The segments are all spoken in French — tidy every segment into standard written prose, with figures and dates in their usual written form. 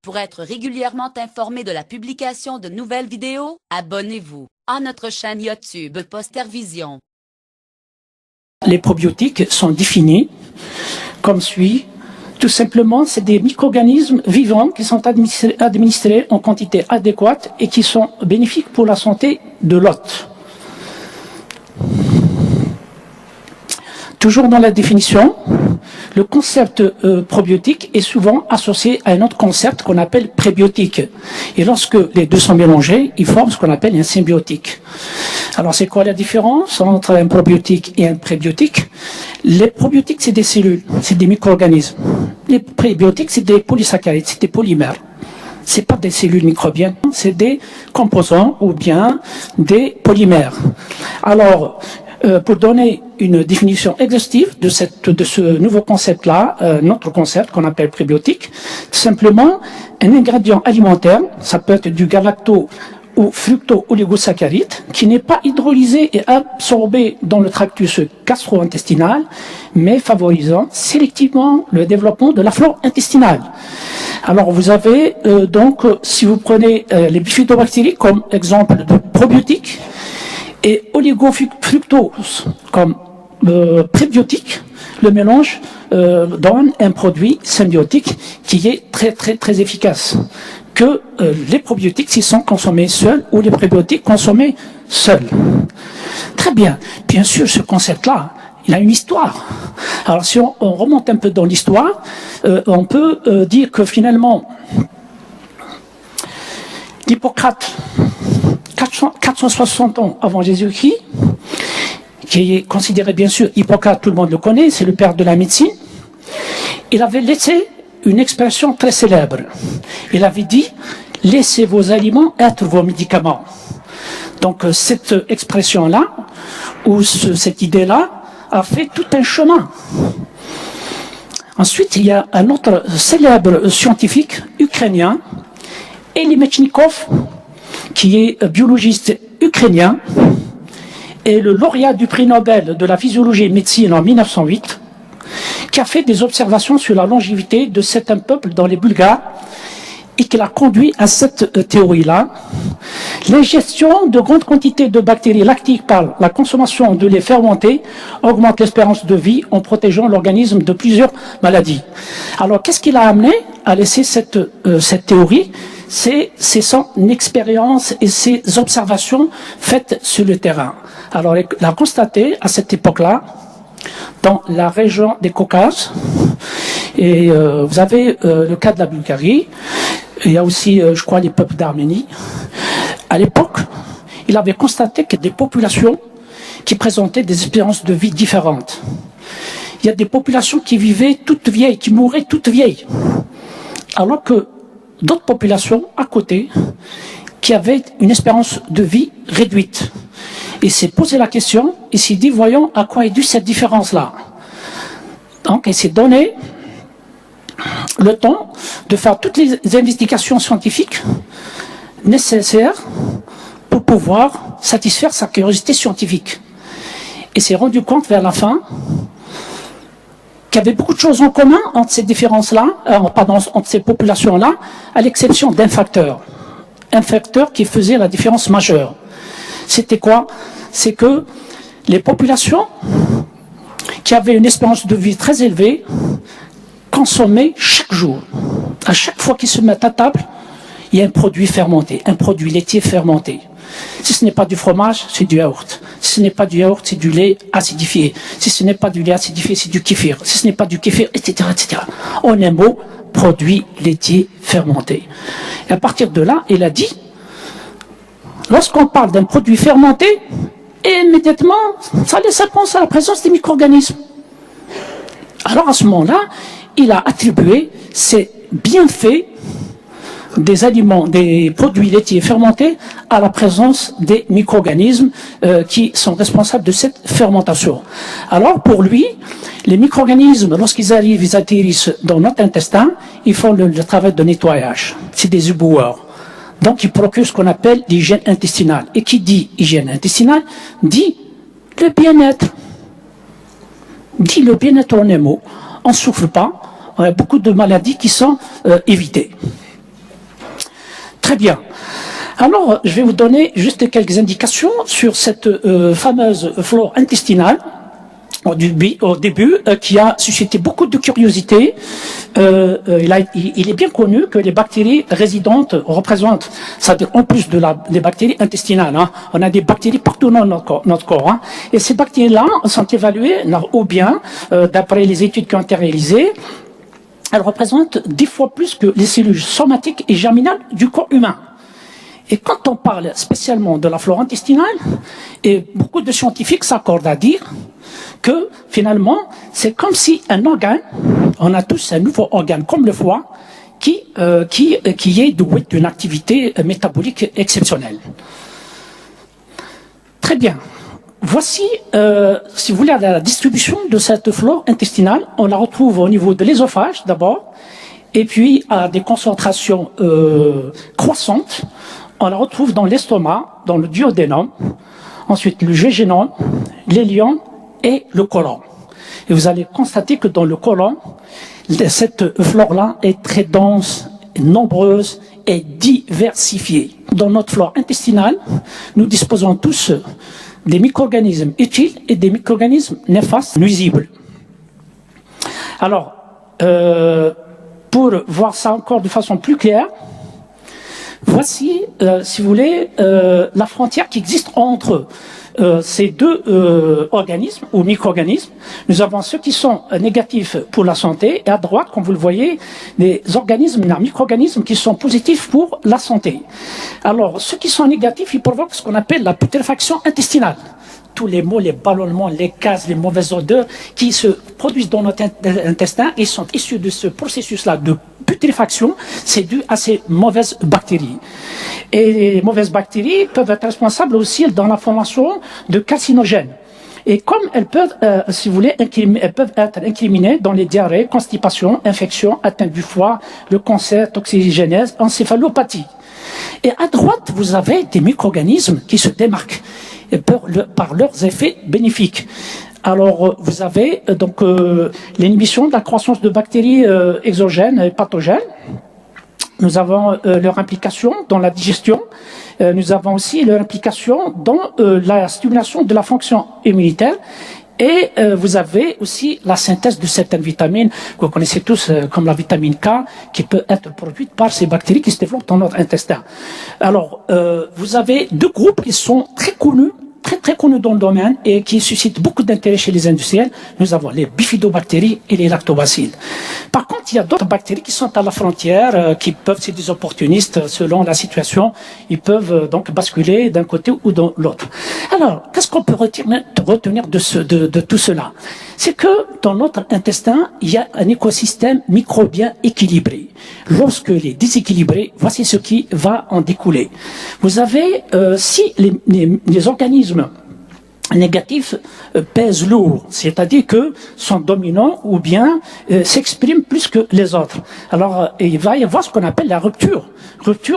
Pour être régulièrement informé de la publication de nouvelles vidéos, abonnez-vous à notre chaîne YouTube Postervision. Les probiotiques sont définis comme suit. Tout simplement, c'est des micro-organismes vivants qui sont administrés en quantité adéquate et qui sont bénéfiques pour la santé de l'hôte. Toujours dans la définition, le concept probiotique est souvent associé à un autre concept qu'on appelle prébiotique. Et lorsque les deux sont mélangés, ils forment ce qu'on appelle un symbiotique. Alors c'est quoi la différence entre un probiotique et un prébiotique? Les probiotiques, c'est des cellules, c'est des micro-organismes. Les prébiotiques, c'est des polysaccharides, c'est des polymères. C'est pas des cellules microbiennes, c'est des composants ou bien des polymères. Alors, pour donner une définition exhaustive de ce nouveau concept-là, notre concept qu'on appelle prébiotique, simplement un ingrédient alimentaire, ça peut être du galacto ou fructo-oligosaccharide, qui n'est pas hydrolysé et absorbé dans le tractus gastro-intestinal, mais favorisant sélectivement le développement de la flore intestinale. Alors vous avez donc, si vous prenez les bifidobactéries comme exemple de probiotiques, et oligofructose comme prébiotique, le mélange donne un produit symbiotique qui est très efficace. Que les probiotiques s'ils sont consommés seuls ou les prébiotiques consommés seuls. Très bien. Bien sûr, ce concept-là, il a une histoire. Alors si on remonte un peu dans l'histoire, on peut dire que finalement, Hippocrate, 460 ans avant Jésus-Christ, qui est considéré bien sûr, Hippocrate, tout le monde le connaît, c'est le père de la médecine, il avait laissé une expression très célèbre. Il avait dit « Laissez vos aliments être vos médicaments ». Donc cette expression-là, ou cette idée-là, a fait tout un chemin. Ensuite, il y a un autre célèbre scientifique ukrainien, Elie Metchnikov, qui est biologiste ukrainien, et le lauréat du prix Nobel de la physiologie et médecine en 1908, qui a fait des observations sur la longévité de certains peuples dans les Bulgares et qui l'a conduit à cette théorie-là. L'ingestion de grandes quantités de bactéries lactiques par la consommation de lait fermenté augmente l'espérance de vie en protégeant l'organisme de plusieurs maladies. Alors, qu'est-ce qui l'a amené à laisser cette théorie? C'est son expérience et ses observations faites sur le terrain. Alors, il a constaté à cette époque-là, dans la région des Caucases, et vous avez le cas de la Bulgarie, il y a aussi, je crois, les peuples d'Arménie. À l'époque, il avait constaté que des populations qui présentaient des espérances de vie différentes. Il y a des populations qui vivaient toutes vieilles, qui mouraient toutes vieilles, alors que d'autres populations à côté qui avaient une espérance de vie réduite. Il s'est posé la question, il s'est dit, voyons à quoi est due cette différence-là. Donc, il s'est donné le temps de faire toutes les investigations scientifiques nécessaires pour pouvoir satisfaire sa curiosité scientifique. Il s'est rendu compte vers la fin qu'il y avait beaucoup de choses en commun entre ces différences-là, entre ces populations-là, à l'exception d'un facteur. Un facteur qui faisait la différence majeure. C'était quoi? C'est que les populations qui avaient une espérance de vie très élevée consommaient chaque jour. À chaque fois qu'ils se mettent à table, il y a un produit fermenté, un produit laitier fermenté. Si ce n'est pas du fromage, c'est du yaourt. Si ce n'est pas du yaourt, c'est du lait acidifié. Si ce n'est pas du lait acidifié, c'est du kéfir. Si ce n'est pas du kéfir, etc., etc. En un mot, produit laitier fermenté. Et à partir de là, il a dit, lorsqu'on parle d'un produit fermenté, immédiatement, ça laisse penser à la présence des micro-organismes. Alors à ce moment-là, il a attribué ces bienfaits des aliments, des produits laitiers fermentés à la présence des micro-organismes qui sont responsables de cette fermentation. Alors pour lui, les micro-organismes, lorsqu'ils arrivent, ils atterrissent dans notre intestin, ils font le travail de nettoyage. C'est des éboueurs. Donc ils procurent ce qu'on appelle l'hygiène intestinale. Et qui dit hygiène intestinale, dit le bien-être. Dit le bien-être en un mot. On ne souffre pas, on a beaucoup de maladies qui sont évitées. Très bien. Alors, je vais vous donner juste quelques indications sur cette fameuse flore intestinale au début qui a suscité beaucoup de curiosité. Il est bien connu que les bactéries résidentes représentent, c'est-à-dire en plus des bactéries intestinales, hein, on a des bactéries partout dans notre corps. Hein, et ces bactéries-là sont évaluées, ou bien, d'après les études qui ont été réalisées, elles représentent 10 fois plus que les cellules somatiques et germinales du corps humain. Et quand on parle spécialement de la flore intestinale, et beaucoup de scientifiques s'accordent à dire que finalement, c'est comme si un organe, on a tous un nouveau organe comme le foie, qui est doué d'une activité métabolique exceptionnelle. Très bien. Voici, si vous voulez, la distribution de cette flore intestinale. On la retrouve au niveau de l'ésophage d'abord, et puis à des concentrations croissantes. On la retrouve dans l'estomac, dans le duodénum, ensuite le jejunum, l'iléum et le côlon. Et vous allez constater que dans le côlon, cette flore-là est très dense, nombreuse et diversifiée. Dans notre flore intestinale, nous disposons tous des micro-organismes utiles et des micro-organismes néfastes, nuisibles. Alors, pour voir ça encore de façon plus claire, voici, si vous voulez, la frontière qui existe entre ces deux organismes ou micro-organismes. Nous avons ceux qui sont négatifs pour la santé et à droite, comme vous le voyez, des organismes, des micro-organismes qui sont positifs pour la santé. Alors, ceux qui sont négatifs, ils provoquent ce qu'on appelle la putréfaction intestinale. Tous les maux, les ballonnements, les gaz, les mauvaises odeurs qui se produisent dans notre intestin, ils sont issus de ce processus-là de putréfaction, c'est dû à ces mauvaises bactéries. Et les mauvaises bactéries peuvent être responsables aussi dans la formation de carcinogènes. Et comme elles peuvent, si vous voulez, elles peuvent être incriminées dans les diarrhées, constipations, infections, atteintes du foie, le cancer, toxigénèse, encéphalopathie. Et à droite, vous avez des micro-organismes qui se démarquent par leurs effets bénéfiques. Alors, vous avez donc l'inhibition de la croissance de bactéries exogènes et pathogènes. Nous avons leur implication dans la digestion. Nous avons aussi leur implication dans la stimulation de la fonction immunitaire. Et vous avez aussi la synthèse de certaines vitamines que vous connaissez tous, comme la vitamine K, qui peut être produite par ces bactéries qui se développent dans notre intestin. Alors, vous avez deux groupes qui sont très connus, très connus dans le domaine et qui suscitent beaucoup d'intérêt chez les industriels. Nous avons les bifidobactéries et les lactobacilles. Par contre, il y a d'autres bactéries qui sont à la frontière, qui peuvent, c'est des opportunistes, selon la situation, ils peuvent donc basculer d'un côté ou de l'autre. Alors, qu'est-ce qu'on peut retenir de tout cela? C'est que dans notre intestin, il y a un écosystème microbien équilibré. Lorsque il est déséquilibré, voici ce qui va en découler. Vous avez, si les organismes négatifs pèsent lourd, c'est-à-dire que sont dominants ou bien s'expriment plus que les autres. Alors, il va y avoir ce qu'on appelle la rupture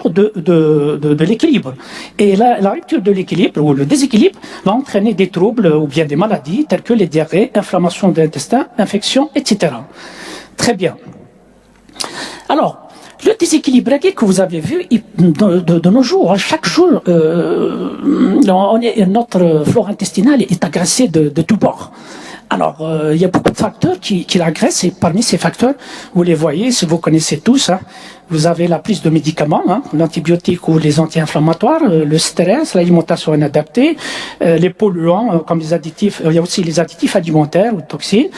de l'équilibre. Et la rupture de l'équilibre ou le déséquilibre va entraîner des troubles ou bien des maladies telles que les diarrhées, inflammation de l'intestin, infections, etc. Très bien. Alors, le déséquilibre que vous avez vu de nos jours, chaque jour, notre flore intestinale est agressée de tous bords. Alors, il y a beaucoup de facteurs qui l'agressent et parmi ces facteurs, vous les voyez, si vous connaissez tous, hein, vous avez la prise de médicaments, hein, l'antibiotique ou les anti-inflammatoires, le stress, l'alimentation inadaptée, les polluants comme les additifs, il y a aussi les additifs alimentaires ou toxines,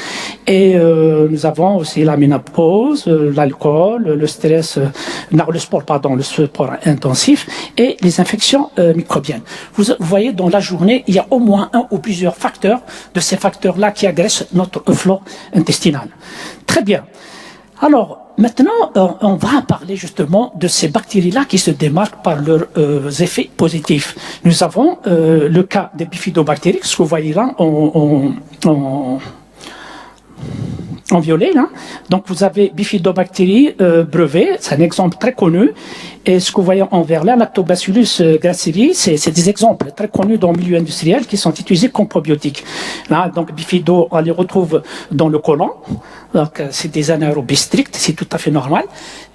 et nous avons aussi la ménopause, l'alcool, le stress, le sport intensif et les infections microbiennes. Vous voyez, dans la journée, il y a au moins un ou plusieurs facteurs de ces facteurs-là qui agressent notre flore intestinale. Très bien. Alors, maintenant, on va parler justement de ces bactéries-là qui se démarquent par leurs effets positifs. Nous avons le cas des bifidobactéries, ce que vous voyez là en violet, là. Donc vous avez Bifidobactéries brevet, c'est un exemple très connu. Et ce que vous voyez en vert là, Lactobacillus gracilis, c'est des exemples très connus dans le milieu industriel qui sont utilisés comme probiotiques. Là, donc Bifido, on les retrouve dans le côlon. Donc c'est des anaérobies strictes, c'est tout à fait normal.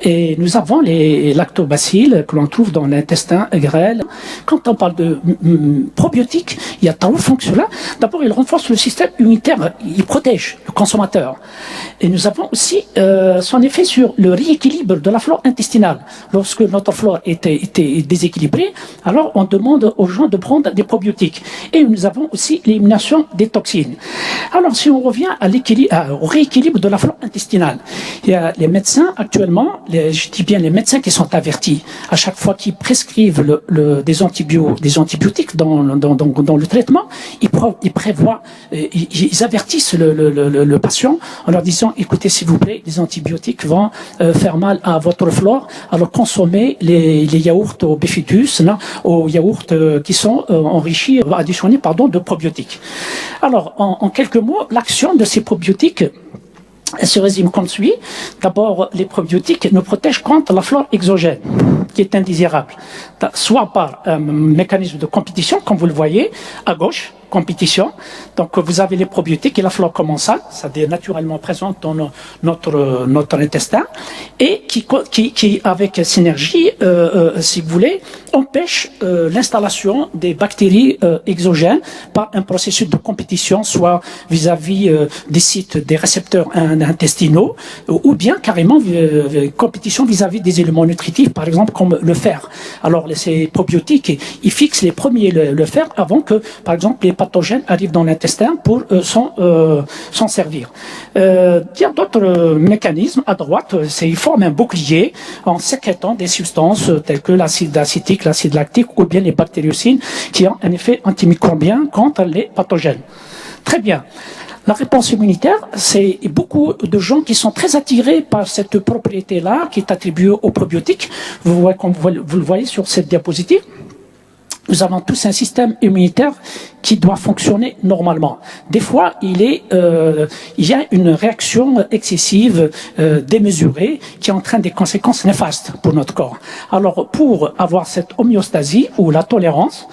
Et nous avons les lactobacilles que l'on trouve dans l'intestin grêle. Quand on parle de probiotiques, il y a trois fonctions là. D'abord, il renforce le système immunitaire, il protège le consommateur. Et nous avons aussi son effet sur le rééquilibre de la flore intestinale. Lorsque notre flore était déséquilibrée, alors on demande aux gens de prendre des probiotiques. Et nous avons aussi l'élimination des toxines. Alors, si on revient au rééquilibre de la flore intestinale, il y a les médecins actuellement, je dis bien les médecins qui sont avertis, à chaque fois qu'ils prescrivent des antibiotiques dans le traitement, ils prévoient, ils avertissent le patient en leur disant, écoutez, s'il vous plaît, les antibiotiques vont faire mal à votre flore, alors consommez les yaourts au bifidus, aux yaourts qui sont enrichis, additionnés, de probiotiques. Alors, en quelques mots, l'action de ces probiotiques se résume comme suit. D'abord, les probiotiques nous protègent contre la flore exogène, qui est indésirable, soit par un mécanisme de compétition, comme vous le voyez, à gauche, compétition. Donc, vous avez les probiotiques et la flore commensale, c'est-à-dire naturellement présente dans notre intestin, et qui avec synergie, si vous voulez, empêche l'installation des bactéries exogènes par un processus de compétition, soit vis-à-vis des sites des récepteurs intestinaux, ou bien carrément compétition vis-à-vis des éléments nutritifs, par exemple comme le fer. Alors, ces probiotiques, ils fixent les premiers le fer avant que, par exemple, les pathogènes arrivent dans l'intestin pour s'en servir. Il y a d'autres mécanismes à droite, ils forment un bouclier en sécrétant des substances telles que l'acide acétique, l'acide lactique ou bien les bactériocines qui ont un effet antimicrobien contre les pathogènes. Très bien. La réponse immunitaire, c'est beaucoup de gens qui sont très attirés par cette propriété-là qui est attribuée aux probiotiques. Vous voyez, comme vous le voyez sur cette diapositive. Nous avons tous un système immunitaire qui doit fonctionner normalement. Des fois, il y a une réaction excessive, démesurée, qui entraîne des conséquences néfastes pour notre corps. Alors, pour avoir cette homéostasie ou la tolérance,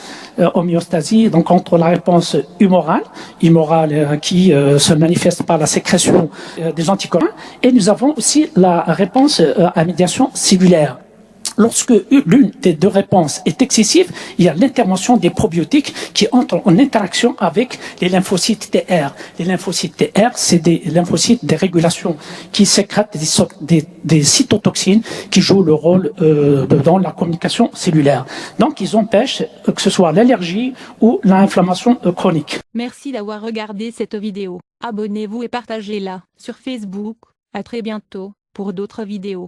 homéostasie donc entre la réponse humorale qui se manifeste par la sécrétion des anticorps, et nous avons aussi la réponse à médiation cellulaire. Lorsque l'une des deux réponses est excessive, il y a l'intervention des probiotiques qui entrent en interaction avec les lymphocytes TR. Les lymphocytes TR, c'est des lymphocytes de régulation qui sécrètent des cytotoxines qui jouent le rôle dans la communication cellulaire. Donc, ils empêchent que ce soit l'allergie ou l'inflammation chronique. Merci d'avoir regardé cette vidéo. Abonnez-vous et partagez-la sur Facebook. À très bientôt pour d'autres vidéos.